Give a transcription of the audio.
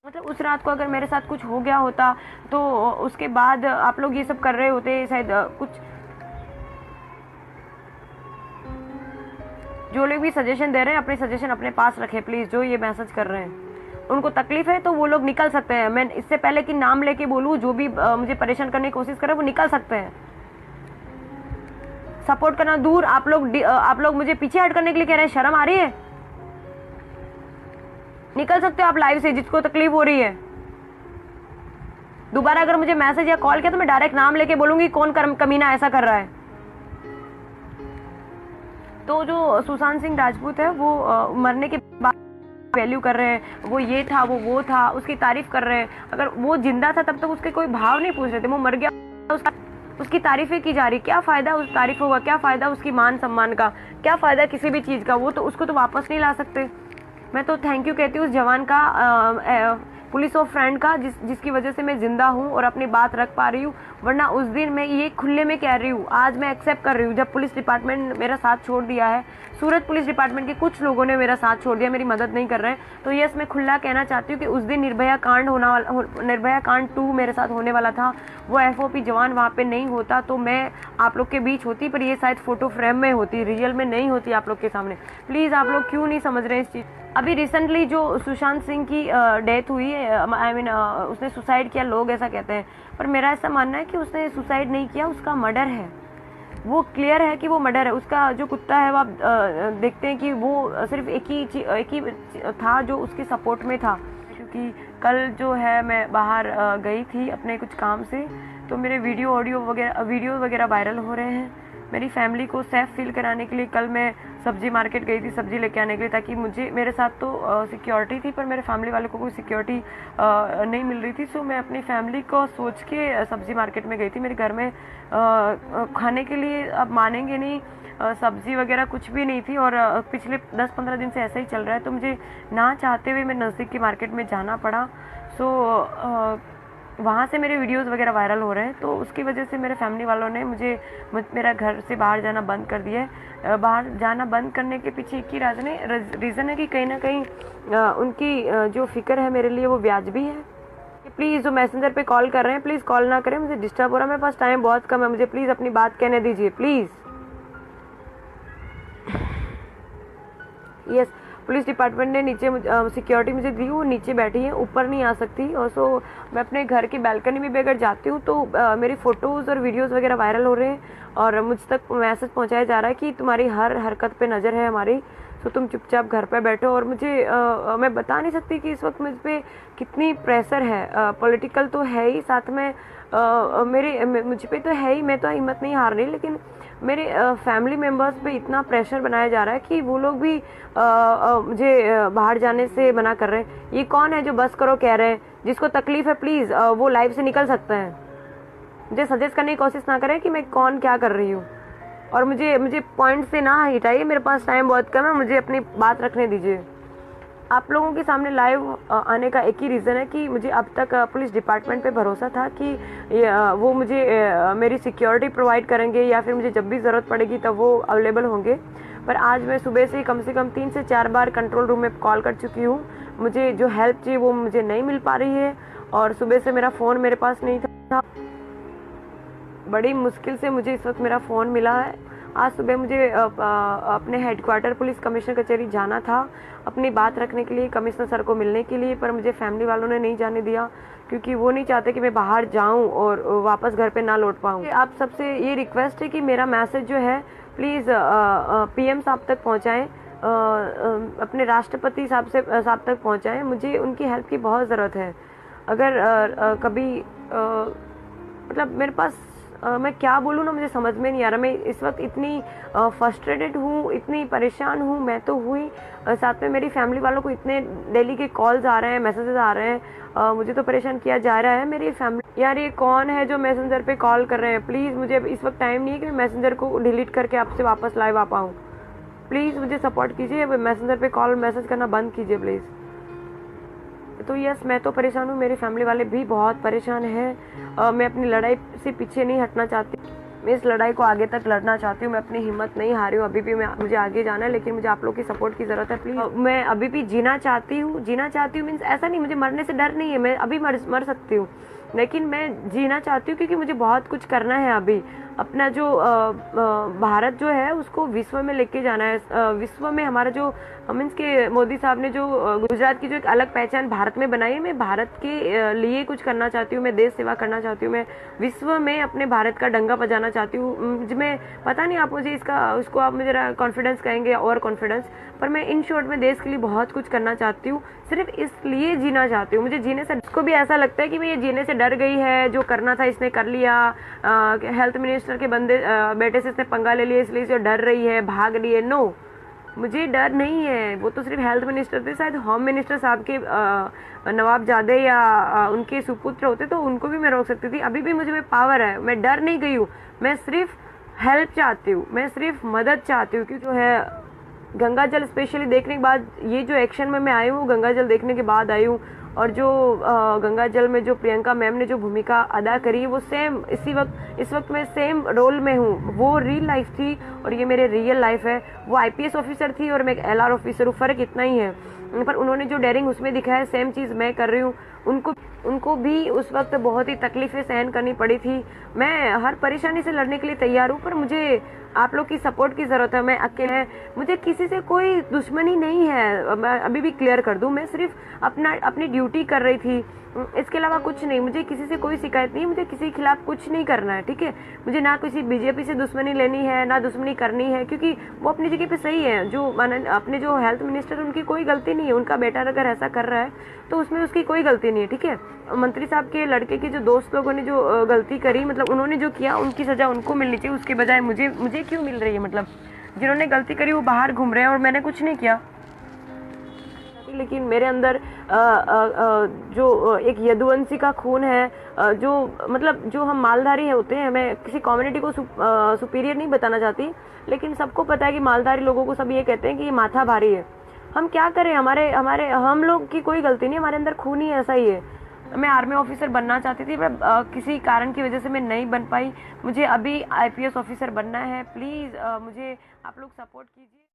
मतलब उस रात को अगर मेरे साथ कुछ हो गया होता तो उसके बाद आप लोग ये सब कर रहे होते शायद। कुछ जो लोग भी सजेशन दे रहे हैं अपने सजेशन अपने पास रखें प्लीज़। जो ये मैसेज कर रहे हैं उनको तकलीफ है तो वो लोग निकल सकते हैं। मैं इससे पहले कि नाम लेके बोलूँ, जो भी मुझे परेशान करने की कोशिश करे वो निकल सकते हैं। सपोर्ट करना दूर, आप लोग मुझे पीछे हट करने के लिए कह रहे हैं। शर्म आ रही है? निकल सकते हो आप लाइव से, जिसको तकलीफ हो रही है। दोबारा अगर मुझे मैसेज या कॉल किया तो मैं डायरेक्ट नाम लेके बोलूंगी कौन कमीना ऐसा कर रहा है। तो जो सुशांत सिंह राजपूत है वो मरने के बाद वैल्यू कर रहे हैं, वो ये था वो था, उसकी तारीफ कर रहे हैं। अगर वो जिंदा था तब तक उसके कोई भाव नहीं पूछ रहे थे। वो मर गया उसकी तारीफें की जा रही। क्या फायदा उस तारीफों का, क्या फायदा उसकी मान सम्मान का, क्या फायदा किसी भी चीज का। वो तो उसको तो वापस नहीं ला सकते। मैं तो थैंक यू कहती हूँ उस जवान का, पुलिस और फ्रेंड का, जिसकी वजह से मैं जिंदा हूँ और अपनी बात रख पा रही हूँ। वरना उस दिन मैं ये खुले में कह रही हूँ, आज मैं एक्सेप्ट कर रही हूँ। जब पुलिस डिपार्टमेंट मेरा साथ छोड़ दिया है, सूरत पुलिस डिपार्टमेंट के कुछ लोगों ने मेरा साथ छोड़ दिया, मेरी मदद नहीं कर रहे हैं, तो यस मैं खुला कहना चाहती हूँ कि उस दिन निर्भया कांड 2 मेरे साथ होने वाला था। वो FOP जवान वहाँ पे नहीं होता तो मैं आप लोग के बीच होती, पर ये शायद फोटो फ्रेम में होती, रियल में नहीं होती आप लोग के सामने। प्लीज़ आप लोग क्यों नहीं समझ रहे हैं इस चीज़। अभी रिसेंटली जो सुशांत सिंह की डेथ हुई है, आई मीन उसने सुसाइड किया, लोग ऐसा कहते हैं, पर मेरा ऐसा मानना है कि उसने सुसाइड नहीं किया, उसका मर्डर है। वो क्लियर है कि वो मर्डर है। उसका जो कुत्ता है वो आप देखते हैं कि वो सिर्फ एक ही था जो उसके सपोर्ट में था। क्योंकि कल जो है मैं बाहर गई थी अपने कुछ काम से, तो मेरे वीडियो वगैरह वायरल हो रहे हैं। मेरी फैमिली को सेफ फील कराने के लिए कल मैं सब्जी मार्केट गई थी सब्जी लेके आने के लिए, ताकि मेरे साथ तो सिक्योरिटी थी पर मेरे फैमिली वालों को कोई सिक्योरिटी नहीं मिल रही थी। सो मैं अपनी फैमिली को सोच के सब्जी मार्केट में गई थी। मेरे घर में खाने के लिए, आप मानेंगे नहीं, सब्जी वगैरह कुछ भी नहीं थी और पिछले 10-15 दिन से ऐसा ही चल रहा है। तो मुझे ना चाहते हुए मैं नज़दीक की मार्केट में जाना पड़ा। सो वहाँ से मेरे वीडियोस वगैरह वायरल हो रहे हैं, तो उसकी वजह से मेरे फैमिली वालों ने मेरा घर से बाहर जाना बंद कर दिया है। बाहर जाना बंद करने के पीछे एक ही रीज़न है कि कहीं ना कहीं उनकी जो फिक्र है मेरे लिए वो वाजिबी है। प्लीज़ जो मैसेंजर पे कॉल कर रहे हैं प्लीज़ कॉल ना करें, मुझे डिस्टर्ब हो रहा है, मेरे पास टाइम बहुत कम है, मुझे प्लीज़ अपनी बात कहने दीजिए प्लीज़। यस, पुलिस डिपार्टमेंट ने नीचे सिक्योरिटी मुझे दी, वो नीचे बैठी है, ऊपर नहीं आ सकती। और सो मैं अपने घर की बैल्कनी में भी अगर जाती हूँ तो मेरी फ़ोटोज़ और वीडियोज़ वगैरह वायरल हो रहे हैं और मुझ तक मैसेज पहुँचाया जा रहा है कि तुम्हारी हर हरकत पे नज़र है हमारी, तो तुम चुपचाप घर पे बैठो। और मुझे मैं बता नहीं सकती कि इस वक्त मुझ पर कितनी प्रेशर है। पॉलिटिकल तो है ही, साथ में मुझ पे तो है ही, मैं तो हिम्मत नहीं हार रही, लेकिन मेरे फैमिली मेम्बर्स पे इतना प्रेशर बनाया जा रहा है कि वो लोग भी मुझे बाहर जाने से मना कर रहे हैं। ये कौन है जो बस करो कह रहे हैं? जिसको तकलीफ है प्लीज़ वो लाइव से निकल सकते हैं। मुझे सजेस्ट करने की कोशिश ना करें कि मैं कौन क्या कर रही हूँ, और मुझे पॉइंट से ना हटाइए, मेरे पास टाइम बहुत कम है, मुझे अपनी बात रखने दीजिए। आप लोगों के सामने लाइव आने का एक ही रीज़न है कि मुझे अब तक पुलिस डिपार्टमेंट पे भरोसा था कि वो मुझे मेरी सिक्योरिटी प्रोवाइड करेंगे या फिर मुझे जब भी ज़रूरत पड़ेगी तब वो अवेलेबल होंगे। पर आज मैं सुबह से कम 3 से 4 बार कंट्रोल रूम में कॉल कर चुकी हूँ। मुझे जो हेल्प चाहिए वो मुझे नहीं मिल पा रही है और सुबह से मेरा फ़ोन मेरे पास नहीं था। बड़ी मुश्किल से मुझे इस वक्त मेरा फ़ोन मिला है। आज सुबह मुझे अपने हेडक्वार्टर पुलिस कमिश्नर कचहरी जाना था अपनी बात रखने के लिए, कमिश्नर सर को मिलने के लिए, पर मुझे फैमिली वालों ने नहीं जाने दिया क्योंकि वो नहीं चाहते कि मैं बाहर जाऊं और वापस घर पे ना लौट पाऊं। आप सबसे ये रिक्वेस्ट है कि मेरा मैसेज जो है प्लीज़ PM साहब तक पहुंचाएं, अपने राष्ट्रपति साहब तक पहुंचाएं। मुझे उनकी हेल्प की बहुत ज़रूरत है। अगर कभी मतलब मेरे पास मैं क्या बोलूँ ना, मुझे समझ में नहीं आ रहा। मैं इस वक्त इतनी फ्रस्ट्रेटेड हूँ, इतनी परेशान हूँ, मैं तो हुई, साथ में मेरी फैमिली वालों को इतने डेली के कॉल्स आ रहे हैं, मैसेजेस आ रहे हैं, मुझे तो परेशान किया जा रहा है। मेरी फैमिली, यार ये कौन है जो मैसेंजर पे कॉल कर रहे हैं? प्लीज़ मुझे इस वक्त टाइम नहीं है कि मैं मैसेंजर को डिलीट करके आपसे वापस लाइव आ पाऊँ। प्लीज़ मुझे सपोर्ट कीजिए, मैसेंजर पे कॉल मैसेज करना बंद कीजिए प्लीज़। तो यस, मैं तो परेशान हूँ, मेरी फैमिली वाले भी बहुत परेशान हैं। मैं अपनी लड़ाई से पीछे नहीं हटना चाहती। मैं इस लड़ाई को आगे तक लड़ना चाहती हूँ। मैं अपनी हिम्मत नहीं हारी हूँ, अभी भी मुझे आगे जाना है, लेकिन मुझे आप लोग की सपोर्ट की ज़रूरत है प्लीज़। मैं अभी भी जीना चाहती हूँ मीन्स ऐसा नहीं, मुझे मरने से डर नहीं है, मैं अभी मर सकती हूँ, लेकिन मैं जीना चाहती हूँ क्योंकि मुझे बहुत कुछ करना है अभी। अपना जो भारत जो है उसको विश्व में लेके जाना है। विश्व में हमारा जो मीन्स के मोदी साहब ने जो गुजरात की जो एक अलग पहचान भारत में बनाई है, मैं भारत के लिए कुछ करना चाहती हूँ, मैं देश सेवा करना चाहती हूँ, मैं विश्व में अपने भारत का डंका बजाना चाहती हूँ। मैं पता नहीं आप मुझे उसको आप मुझे कॉन्फिडेंस कहेंगे और कॉन्फिडेंस, पर मैं इन शॉर्ट में देश के लिए बहुत कुछ करना चाहती हूँ, सिर्फ इसलिए जीना चाहती हूँ। मुझे जीने से उसको भी ऐसा लगता है कि मैं ये जीने से डर गई है, जो करना था इसने कर लिया, हेल्थ मिनिस्टर के बेटे से इसने पंगा ले लिया इसलिए जो डर रही है, भाग रही है। नो, मुझे डर नहीं है, वो तो सिर्फ हेल्थ मिनिस्टर थे, शायद होम मिनिस्टर साहब के नवाबजादे या उनके सुपुत्र होते तो उनको भी मैं रोक सकती थी। अभी भी मुझे में पावर है, मैं डर नहीं गई हूँ, मैं सिर्फ हेल्प चाहती हूँ, मैं सिर्फ मदद चाहती हूँ। क्योंकि जो है गंगा जल स्पेशली देखने के बाद, ये जो एक्शन में मैं आई हूँ गंगा जल देखने के बाद आई हूँ, और जो गंगा जल में जो प्रियंका मैम ने जो भूमिका अदा करी वो सेम इस वक्त मैं सेम रोल में हूँ। वो रियल लाइफ थी और ये मेरे रियल लाइफ है। वो आईपीएस ऑफिसर थी और मैं एक एलआर ऑफिसर हूँ, फ़र्क इतना ही है, पर उन्होंने जो डेयरिंग उसमें दिखाया सेम चीज़ मैं कर रही हूँ। उनको भी उस वक्त बहुत ही तकलीफ़ें सहन करनी पड़ी थी। मैं हर परेशानी से लड़ने के लिए तैयार हूँ, पर मुझे आप लोग की सपोर्ट की ज़रूरत है। मैं अकेले, मुझे किसी से कोई दुश्मनी नहीं है, मैं अभी भी क्लियर कर दूँ, मैं सिर्फ अपनी ड्यूटी कर रही थी, इसके अलावा कुछ नहीं। मुझे किसी से कोई शिकायत नहीं है, मुझे किसी के खिलाफ कुछ नहीं करना है, ठीक है। मुझे ना किसी बीजेपी से दुश्मनी लेनी है, ना दुश्मनी करनी है, क्योंकि वो अपनी जगह पे सही है। जो अपने जो हेल्थ मिनिस्टर, उनकी कोई गलती नहीं है, उनका बेटा अगर ऐसा कर रहा है तो उसमें उसकी कोई गलती नहीं है, ठीक है। मंत्री साहब के लड़के के जो दोस्त लोगों ने जो गलती करी, मतलब उन्होंने जो किया उनकी सज़ा उनको मिलनी चाहिए, उसके बजाय मुझे क्यों मिल रही है। मतलब जिन्होंने गलती करी वो बाहर घूम रहे हैं और मैंने कुछ नहीं किया। लेकिन मेरे अंदर जो एक यदुवंशी का खून है, जो हम मालधारी होते हैं, मैं किसी कम्युनिटी को सुपीरियर नहीं बताना चाहती, लेकिन सबको पता है कि मालधारी लोगों को सब ये कहते हैं कि ये माथा भारी है। हम क्या करें, हम लोग की कोई गलती नहीं, हमारे अंदर खून ही ऐसा ही है। मैं आर्मी ऑफिसर बनना चाहती थी, पर किसी कारण की वजह से मैं नहीं बन पाई। मुझे अभी आईपीएस ऑफिसर बनना है। प्लीज़ मुझे आप लोग सपोर्ट कीजिए।